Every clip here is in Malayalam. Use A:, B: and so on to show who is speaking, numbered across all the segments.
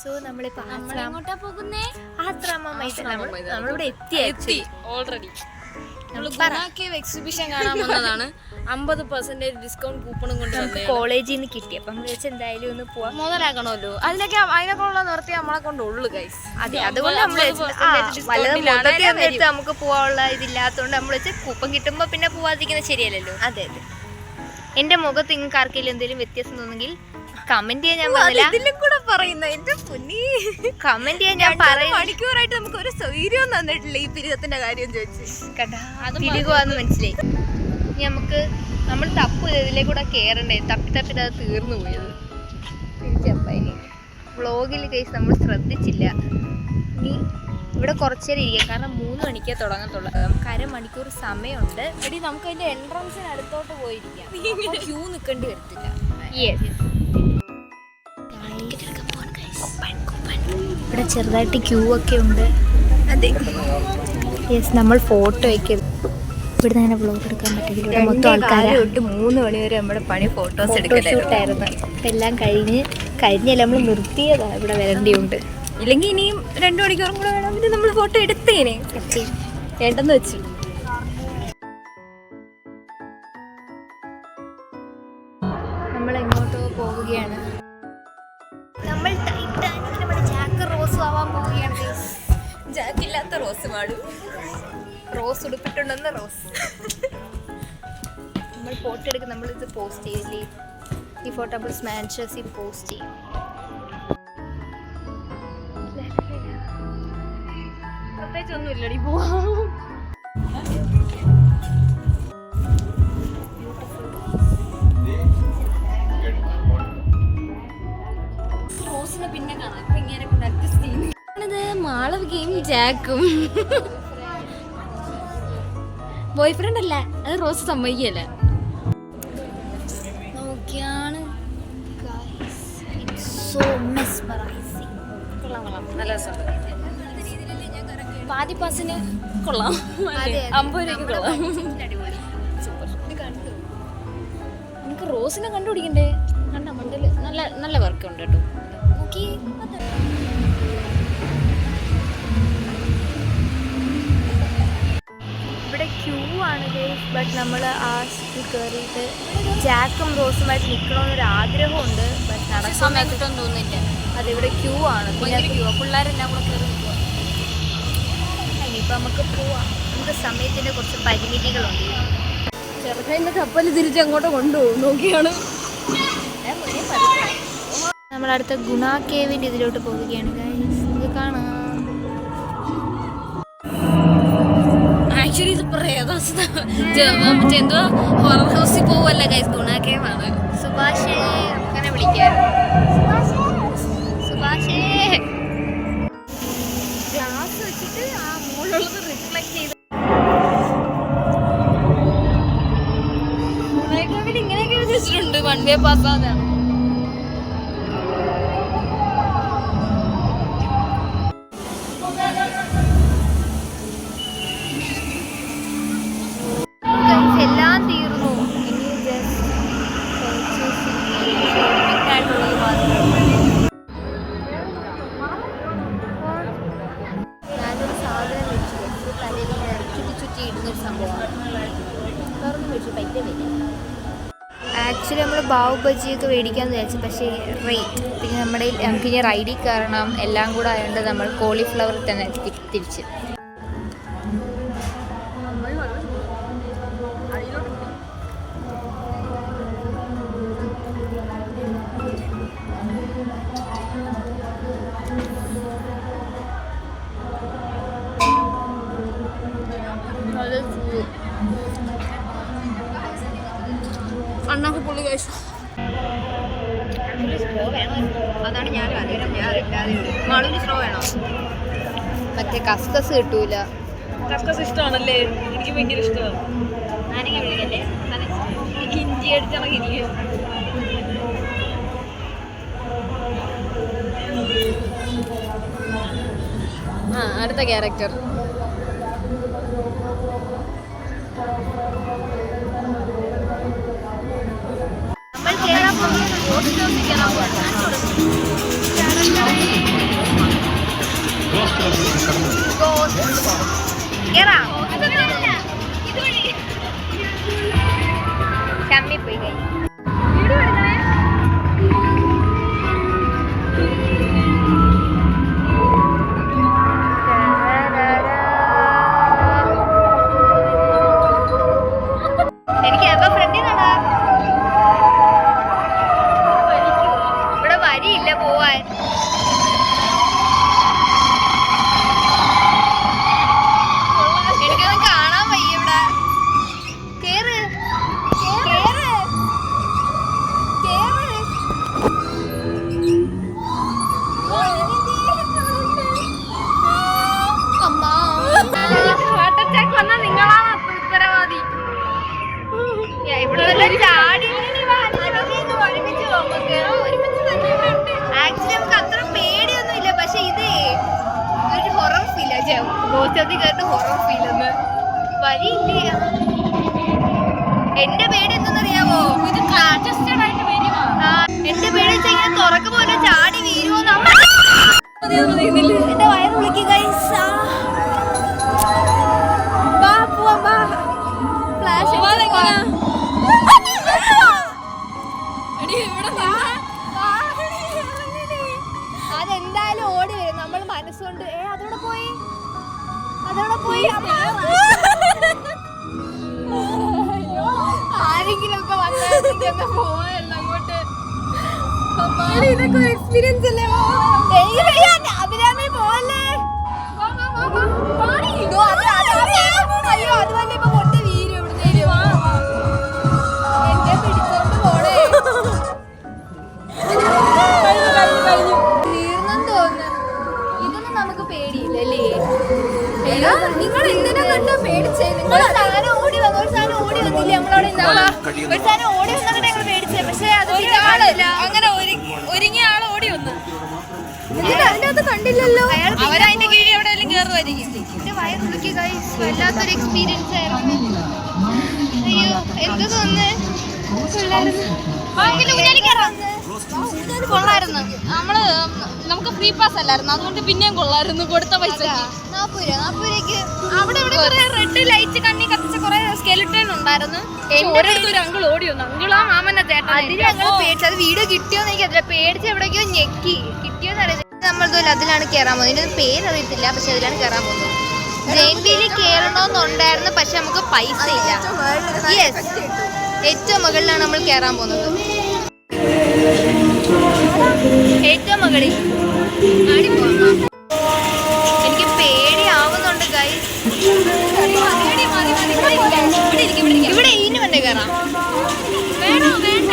A: സോ നമ്മളിപ്പോ
B: നമ്മളിവിടെ എത്തി ഓൾറെഡി. എക്സിബിഷൻ കാണാൻ വന്നതാണ്. 50% ഡിസ്കൗണ്ട് കൂപ്പണും കൊണ്ട്
A: കോളേജിൽ നിന്ന് കിട്ടി. അപ്പം നമ്മൾ എന്തായാലും ഒന്ന് പോവാം,
B: മുതലാക്കണമല്ലോ. അതിനൊക്കെ ഉള്ള നിർത്തി നമ്മളെ കൊണ്ടുള്ളു ഗൈസ്.
A: അതെ, അതുകൊണ്ട് നമ്മൾ നമുക്ക് പോവാനുള്ള ഇതില്ലാത്തതുകൊണ്ട് നമ്മൾ കൂപ്പൺ കിട്ടുമ്പോ പിന്നെ പോവാതിരിക്കുന്നത് ശരിയല്ലല്ലോ. അതെ അതെ. എന്റെ മുഖത്ത് നിങ്ങൾക്ക് ആർക്കെങ്കിലും എന്തെങ്കിലും വ്യത്യാസം തോന്നുമെങ്കിൽ കമന്റ് ചെയ്യാൻ ഞാൻ കമന്റ് ചെയ്യാൻ ഞാൻ
B: മണിക്കൂറായിട്ട് നമുക്ക് ഒരു സൗകര്യം തന്നിട്ടില്ല ഈ പിരികത്തിന്റെ കാര്യം ചോദിച്ചു
A: കേട്ടാ. പിരികുവാന്ന് മനസ്സിലായി. നമ്മൾ ഇതിലേക്കൂടെ കേറണ്ടേ, തപ്പി അത് തീർന്നു പോയത്. ഇനി വ്ളോഗിൽ കേസ് നമ്മൾ ശ്രദ്ധിച്ചില്ല. ഇനി ഇവിടെ കുറച്ചേരം ഇരിക്കാം, കാരണം 3 മണിക്കേ തുടങ്ങത്തുള്ളൂ. നമുക്ക് അരമണിക്കൂർ സമയമുണ്ട്.
B: എടി നമുക്ക് അതിന്റെ എൻട്രൻസിന് അടുത്തോട്ട് പോയിരിക്കാം, ക്യൂ നിൽക്കേണ്ടി വരത്തില്ല.
A: ഇവിടെ ചെറുതായിട്ട് ക്യൂ ഒക്കെ ഉണ്ട്. അതെ യെസ്, നമ്മൾ ഫോട്ടോ ഒക്കെ ഇവിടെ തന്നെ വ്ളോഗ് എടുക്കാൻ പറ്റില്ല. മൊത്തം ആൾക്കാരെ 3 മണി വരെ നമ്മുടെ പണി ഫോട്ടോസ് ഷൂട്ടായിരുന്നു. അപ്പം എല്ലാം കഴിഞ്ഞല്ല, നമ്മൾ നിർത്തിയതാണ്. ഇവിടെ വരേണ്ടിയുണ്ട്,
B: ഇല്ലെങ്കിൽ ഇനിയും 2 മണിക്കൂറും കൂടെ വേണമെങ്കിൽ നമ്മൾ ഫോട്ടോ എടുത്തേനെ. വേണ്ടെന്ന് വെച്ചു.
A: നമ്മൾ എങ്ങോട്ടോ പോവുകയാണ്. നമ്മൾ ജാക്ക് റോസ് ആവാൻ പോവുകയാണ്.
B: ജാക്കില്ലാത്ത റോസ് പാടും.
A: റോസ് ഉടുപ്പിട്ടുണ്ടെന്ന് റോസ്. നമ്മൾ ഫോട്ടോ എടുക്കും, നമ്മളിത് പോസ്റ്റ് ചെയ്യില്ലേ. ഈ ഫോട്ടോ നമ്മൾ സ്നാപ്ചാറ്റിൽ പോസ്റ്റ് ചെയ്യും.
B: പ്രത്യേകിച്ചൊന്നുമില്ലടി, പോവാം. റോസിനെ പിന്നെ കാണാം. ഇപ്പൊ ഇങ്ങനെ കൊണ്ട് അഡ്ജസ്റ്റ് ചെയ്യുന്നത് മാളവികയും ജാക്കും. ബോയ് ഫ്രണ്ട് അല്ല, അത് റോസ് സമ്മതിക്കല്ല.
A: നോക്കിയാണ്
B: നല്ല രസമുണ്ട്. പാതി പാസിന് കൊള്ളാം, 50 രൂപയ്ക്ക് കൊള്ളാം. നമുക്ക് റോസിനെ കണ്ടുപിടിക്കണ്ടേ? കണ്ട മണ്ടല് നല്ല നല്ല വർക്ക് ഉണ്ട് കേട്ടോ. നോക്കി
A: ഇവിടെ ക്യൂ ആണ് ഗൈസ്. ബട്ട് നമ്മൾ ആ കയറിയിട്ട് ജാക്കും റോസുമായിട്ട് നിൽക്കണമെന്നൊരു ആഗ്രഹമുണ്ട്. ബട്ട് നടക്കാൻ
B: കിട്ടുമെന്ന് തോന്നുന്നില്ല.
A: അതിവിടെ ക്യൂ ആണ്,
B: പിള്ളേരെല്ലാം കൂടെ കയറി നിൽക്കുക.
A: ഇനിയിപ്പോൾ നമുക്ക് പോവാം. നമുക്ക് സമയത്തിൻ്റെ കുറച്ച് പരിമിതികളുണ്ട്.
B: ചെറുക്കൻ്റെ കപ്പൽ തിരിച്ചങ്ങോട്ട് കൊണ്ടുപോകും. നോക്കിയാണ്
A: നമ്മളടുത്ത ഗുണ കേവിൻ്റെ ഇതിലോട്ട് പോവുകയാണ് ഗൈസ്. ഇത് കാണാം.
B: ആക്ച്വലി ഇത് എന്തോ ഹൊറർ ഹൗസിൽ പോവല്ല ഗൈസ്, ഗുണ കേവാണ്.
A: സുഭാഷേ അങ്ങനെ വിളിക്കാം. സുഭാഷേ
B: ഗ്ലാസ് വെച്ചിട്ട് ആ മുകളിലുള്ളത് റിഫ്ലക്ട് ചെയ്ത് ഇങ്ങനെയൊക്കെ വെച്ചിട്ടുണ്ട്. 1 വേ പാസ്സാണ്.
A: എല്ലാം തീർന്നു. ഇനി ജസ്റ്റ് ഞാനൊരു സാധനം വെച്ചു, തലയിൽ ചുറ്റി ഇടുന്നൊരു സംഭവമാണ്. തുറന്ന് വെച്ചു പൈറ്റ. ആക്ച്വലി നമ്മൾ ബാവ് ബജിയൊക്കെ മേടിക്കാമെന്ന് വിചാരിച്ചു, പക്ഷേ റേറ്റ് പിന്നെ നമുക്കിനി റൈഡിൽ കയറണം, എല്ലാം കൂടെ ആയതുകൊണ്ട് നമ്മൾ കോളിഫ്ലവർ തന്നെ തിരിച്ച്.
B: അണ്ണാക്ക് പുള്ളി കഴിച്ചു.
A: അതാണ് ഞാൻ മാളൂന് സ്ട്രോ വേണോ? മറ്റേ കസ്കസ് കിട്ടൂല.
B: കസ്കസ് ഇഷ്ടമാണല്ലേ? എനിക്ക് ഭയങ്കര ഇഷ്ടമാണ്.
A: ഞാനിങ്ങനെ വിളിക്കല്ലേ,
B: എനിക്ക് ഇഞ്ചി അടിച്ചിറങ്ങിയിരിക്കും. അടുത്ത ക്യാരക്ടർ
A: നമ്മൾ കേറാൻ പോകുന്നത് പോസ്റ്റ് ഓഫീസ് ചമ്മി പോയി കൈ എനിക്ക് എപ്പോ ഫ്രണ്ടിൽ നടാ ഇവിടെ വരിയില്ല പോവാൻ. എനിക്കൊന്നും കാണാൻ വയ്യ ഇവിടെ. കേറ് കേറ് കേറ്. അമ്മ ഹാർട്ട് അറ്റാക്ക് വന്നാൽ നിങ്ങളാണ് ഉത്തരവാദി. ഇവിടെ ചാടി ആക്ച്വലി നമുക്ക് അത്ര പേടിയൊന്നും ഇല്ല. പക്ഷെ ഇത് ഒരു ഹൊറർ ഫീൽ ഗോസ്റ്റാത്തി കേട്ട് ഹൊറർ ഫീൽ ഒന്ന് വരിയില്ല. എന്റെ പേടി എന്തെന്നറിയാവോ? ഇത് എന്റെ പേടി വെച്ചാൽ ഇങ്ങനെ തുറക്കുമ്പോ ഒരു ചാടി വീഴുമോ. എന്റെ വയറ് വിളിക്കുക. അതെന്തായാലും ഓടി വരും. നമ്മൾ മനസ്സുകൊണ്ട് അതോടെ പോയി ആരെങ്കിലും ഒക്കെ വന്നു പോവായിരുന്നു അങ്ങോട്ട്. ഇതൊക്കെ ഒരു എക്സ്പീരിയൻസ് അല്ലേ? അഭിരാമി പോവല്ലേ? അയ്യോ അതുപോലെ ഇപ്പൊ പൊട്ടി വീരും എന്നെ പിടിച്ചോണ്ട് പോണേ. തീർന്നെന്ന് തോന്നുന്നു. ഇതൊന്നും നമുക്ക് പേടിയില്ലല്ലേ? നിങ്ങൾ എന്തിനാ കണ്ടോ പേടിച്ചേ? നിങ്ങൾ സാധനം ഓടി വന്നു. ഒരു സാധനം ഓടി വന്നില്ലേ നമ്മളവിടെ? ഒരു സാധനം ഓടി വന്നിട്ട് ഞങ്ങൾ പേടിച്ചേ. പക്ഷെ അത് അങ്ങനെ ഒരുങ്ങിയ ആൾ ഓടി വന്നു. അതിന്റെ അത് കണ്ടില്ലല്ലോ. അവരതിന്റെ കീഴിൽ എവിടെയെങ്കിലും കയറുമായിരിക്കും. എന്റെ വയറുള്ളിക്ക് വല്ലാത്തൊരു എക്സ്പീരിയൻസ് ആയിരുന്നു. അയ്യോ എന്ത് തോന്നുന്നേ? കൊള്ളായിരുന്നു. നമുക്ക് ഫ്രീ പാസ് അല്ലായിരുന്നു, അതുകൊണ്ട് പിന്നെയും കൊള്ളായിരുന്നു. കൊടുത്ത പൈസ 40 രൂപയ്ക്ക്. അവിടെ ഇവിടെ റെഡ് ലൈറ്റ് കണ്ണി കത്തിച്ച കുറെ സ്കെലിട്ടൺ ഉണ്ടായിരുന്നു. ഒരു അങ്കിൾ ഓടി വന്നു. അങ്കിളാ മാമന്റെ ചേട്ടൻ. അതിന് ഞങ്ങൾ പേടിച്ചു. അത് വീഡിയോ കിട്ടിയോന്ന് എനിക്കറിയില്ല. പേടിച്ച് എവിടേക്കോ ഞെക്കി. കിട്ടിയോന്ന് അറിയില്ല. നമ്മളിതുപോലെ അതിലാണ് കയറാൻ പോകുന്നത്. ഇതിന്റെ പേരറിയത്തില്ല, പക്ഷെ അതിലാണ് കയറാൻ പോകുന്നത്. ജെയിൻവീലിൽ കയറണമെന്നുണ്ടായിരുന്നു, പക്ഷെ നമുക്ക് പൈസ ഇല്ല. യെസ്, ഏറ്റവും മുകളിലാണ് നമ്മൾ കയറാൻ പോകുന്നത്. ഏറ്റവും മുകളിൽ എനിക്ക് പേടിയാവുന്നുണ്ട് ഗൈസ്. ഇവിടെ ഇനി വേണ്ടേ കയറാം? വേണോ? വേണ്ട,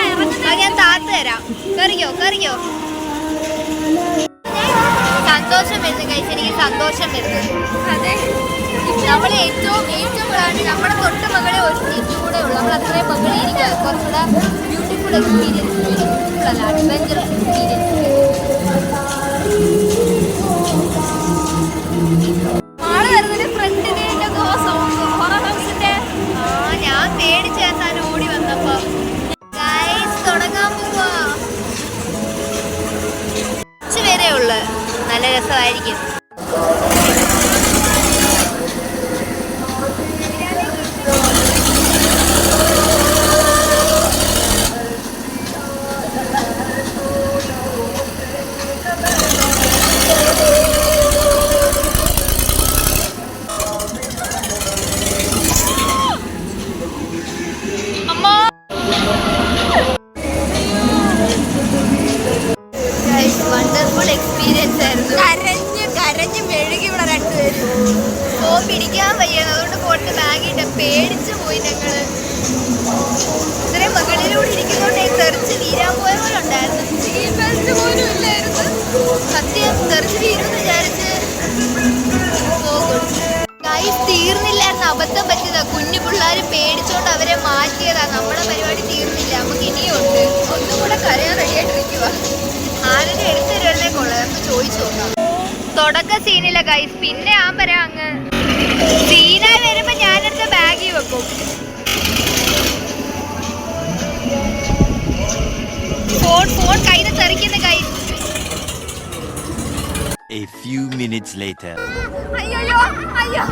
A: ഞാൻ താത്ത് തരാം. കറിയോ സന്തോഷം വരുന്നു ഗൈസ്. എനിക്ക് സന്തോഷം വരുന്നു. അതെ, നമ്മൾ ഏറ്റവും നമ്മുടെ തൊട്ട് മകളെ ഒരു സീറ്റ് കൂടെ ഉള്ളു. നമ്മൾ അത്രയും മകളെ ഇരിക്കുക. കുറച്ചുകൂടെ ബ്യൂട്ടിഫുൾ എക്സ്പീരിയൻസ്, അല്ല അഡ്വഞ്ചറസ് എക്സ്പീരിയൻസ്. ആള് വരുന്നതിന്റെ ഫ്രണ്ടിന്റെ ഞാൻ പേടിച്ച സാധനം ഓടി വന്നപ്പോ. ഗൈസ് തുടങ്ങാൻ പോവാ. വരെ ഉള്ളു. നല്ല രസമായിരിക്കും. വണ്ടർഫുൾ എക്സ്പീരിയൻസ് ആയിരുന്നു. കരഞ്ഞ് മെഴുകി ഇവിടെ രണ്ടുപേരും. പിടിക്കാൻ വയ്യത്, അതുകൊണ്ട് പോട്ട് ബാഗിട്ട് പേടിച്ചു പോയി ഞങ്ങള്. ഇത്രയും മകളിലൂടെ ഇരിക്കുന്നോണ്ട് തെറിച്ച് വീരാൻ പോയ പോലെ ഉണ്ടായിരുന്നു. സീറ്റ് ബെൽറ്റ് പോലും ഇല്ലായിരുന്നു. സത്യം തെറിച്ച് വീരുമെന്ന് വിചാരിച്ച് പോകും. ഗൈസ് തീർന്നില്ലായിരുന്നു. അബദ്ധം പറ്റിയതാ. കുഞ്ഞു പിള്ളേർ പേടിച്ചോണ്ട് അവരെ മാറ്റിയതാ. നമ്മുടെ പരിപാടി തീർന്നില്ല. നമുക്ക് ഇനിയുണ്ട്. ഒന്നും കൂടെ കരയാൻ റെഡിയായിട്ടിരിക്കുക. ആരുടെ എടുത്തരുവല്ലേ കൊള്ളാം, ചോദിച്ചു നോക്കാം. തുടക്ക സീനില്ല ഗൈസ്. പിന്നെ വരാം അങ്ങ് സീനായി വരുമ്പോ ഞാനെടുത്ത ബാഗിൽ വെക്കും. ഫോൺ കയ്യിൽ തെറിക്കുന്ന guys.
C: A few minutes later.
A: അയ്യോ അയ്യോ
B: അയ്യോ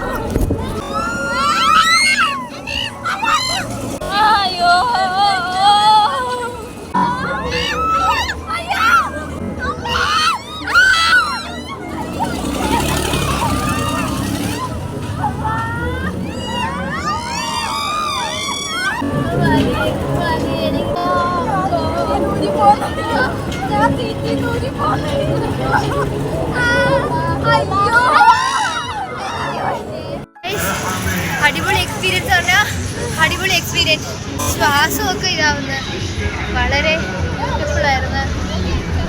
A: അടിപൊളി എക്സ്പീരിയൻസ് പറഞ്ഞാൽ അടിപൊളി എക്സ്പീരിയൻസ്. ശ്വാസമൊക്കെ ഇതാവുന്ന വളരെ ബ്യൂട്ടിഫുള്ളായിരുന്നു.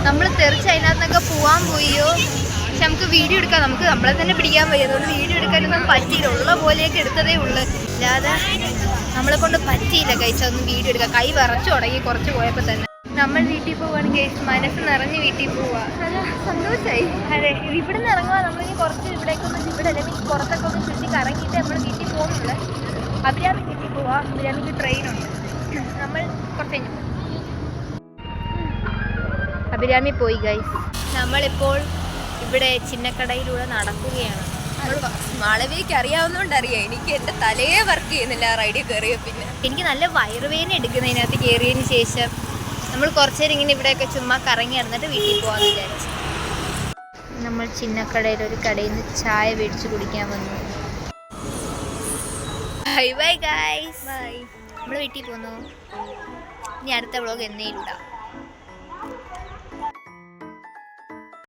A: നമ്മൾ തെറിച്ച് അതിനകത്തൊക്കെ പോവാൻ പോയോ. പക്ഷെ നമുക്ക് വീഡിയോ എടുക്കാം, നമുക്ക് നമ്മളെ തന്നെ പിടിക്കാൻ വയ്യ. അതുകൊണ്ട് വീഡിയോ എടുക്കാനൊന്നും പറ്റിയില്ല, ഉള്ള പോലെയൊക്കെ എടുത്തതേ ഉള്ളു. അല്ലാതെ നമ്മളെ കൊണ്ട് പറ്റിയില്ല കഴിച്ചൊന്നും വീഡിയോ എടുക്കാം. കൈ വിറച്ചു തുടങ്ങി കുറച്ച് പോയപ്പോൾ തന്നെ. നമ്മൾ വീട്ടിൽ പോവുകയാണെങ്കിൽ മനസ്സ് നിറഞ്ഞ് വീട്ടിൽ പോവുക, നല്ല സന്തോഷമായി. അതെ, ഇവിടെ നിന്ന് ഇറങ്ങുക. നമ്മളിനി കുറച്ച് ഇവിടേക്കൊന്ന് ഇവിടെ അല്ലെങ്കിൽ പുറത്തൊക്കെ ഒന്ന് ചുറ്റി കറങ്ങിയിട്ട് നമ്മൾ വീട്ടിൽ പോകുന്നുള്ളു. അഭിരാമി വീട്ടിൽ പോവാം. അഭിരാമിക്ക് ട്രെയിനുണ്ട്. നമ്മൾ കുറച്ച് കഴിഞ്ഞു അഭിരാമി പോയി ഗൈസ്. നമ്മളിപ്പോൾ ഇവിടെ ചിന്നക്കടയിലൂടെ നടക്കുകയാണ്.
B: മാളവികയ്ക്ക് അറിയാവുന്നതുകൊണ്ട് അറിയാം. എനിക്ക് എൻ്റെ തലയെ വർക്ക് ചെയ്യുന്നില്ല റൈഡിൽ കയറിയ പിന്നെ.
A: എനിക്ക് നല്ല വയറുവേദന എടുക്കുന്നതിനകത്ത് കയറിയതിന് ശേഷം നമ്മൾ കുറച്ച് നേരം ഇങ്ങനെ ഇവിടെയൊക്കെ ചുമ്മാ കറങ്ങി ഇറന്നിട്ട് വീട്ടിൽ പോകാമെന്ന് വിചാരിച്ചു. നമ്മൾ ചിന്നക്കടയിൽ ഒരു കടയിൽ നിന്ന് ചായ മേടിച്ച് കുടിക്കാൻ വന്നു. Bye bye guys. ബൈ. നമ്മൾ വീട്ടിൽ പോന്നു. ഇനി അടുത്ത വ്ളോഗ് എന്നേലും ഇടാം.